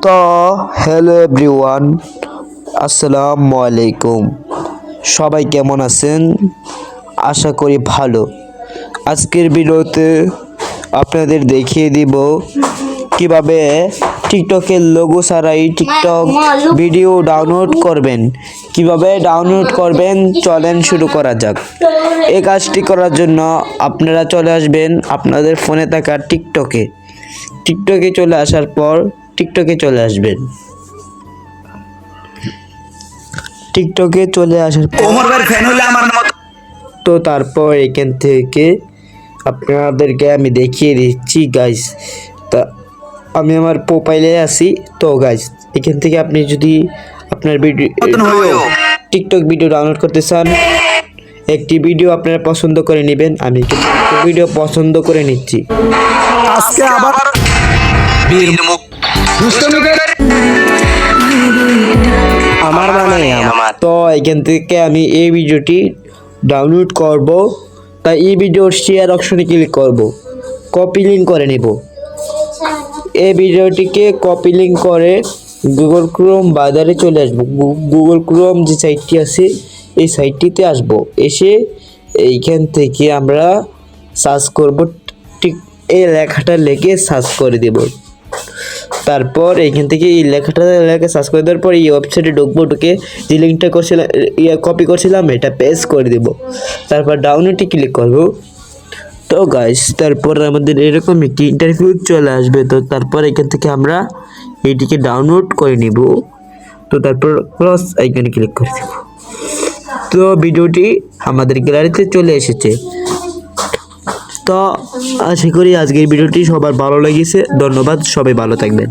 তো hello everyone, আসসালামু আলাইকুম। সবাই কেমন আছেন? আশা করি ভালো। আজকের ভিডিওতে আপনাদের দেখিয়ে দিব কিভাবে টিকটকের লোগো ছাড়াই টিকটক ভিডিও ডাউনলোড করবেন। কিভাবে ডাউনলোড করবেন চলেন শুরু করা যাক। এই কাজটি করার জন্য আপনারা চলে আসবেন আপনাদের ফোনে থাকা টিকটকে চলে আসার পর টিকটকে চলে আসবেন। টিকটকে চলে আসার পর ওমর ভাইয়ের ফ্যান হলে আমার মত তো তারপর এখান থেকে আপনাদেরকে আমি দেখিয়ে দিচ্ছি গাইস। তা আমি আমার প্রোফাইলে আছি। তো গাইস এখান থেকে আপনি যদি আপনার ভিডিও টিকটক ভিডিও ডাউনলোড করতে চান, একটি ভিডিও আপনারা পছন্দ করে নেবেন। আমি ভিডিও পছন্দ করে নিচ্ছি। আজকে আবার বীর মুখ দুষ্টমিদের আমার আমার তো এখান থেকে আমি এই ভিডিওটি ডাউনলোড করব। তাই এই ভিডিওর শেয়ার অপশনে ক্লিক করব, কপি লিঙ্ক করে নেব। এই ভিডিওটিকে কপি লিঙ্ক করে গুগল ক্রোম বাজারে চলে আসব। গুগল ক্রোম যে সাইটটি আছে এই সাইটটিতে আসব। এসে এইখান থেকে আমরা সার্চ করব, ঠিক এই লেখাটা লিখে সার্চ করে দেব। তারপর এইখান থেকে এই লেখাটা সার্চ করে দেওয়ার পর এই ওয়েবসাইটে ঢুকে যে লিঙ্কটা করছিলাম কপি করছিলাম এটা পেস্ট করে দেব। তারপর ডাউনলোডে ক্লিক করব। তো গাইস তারপর আমাদের এরকম একটি ইন্টারভিউ চলে আসবে। তো তারপর এখান থেকে আমরা এইটিকে ডাউনলোড করে নিব। তো তারপর ক্রস আইকনে ক্লিক করে দেব। তো ভিডিওটি আমাদের গ্যালারিতে চলে এসেছে। তো আশা করি আজকের ভিডিওটি সবার ভালো লেগেছে। ধন্যবাদ, সবাই ভালো থাকবেন।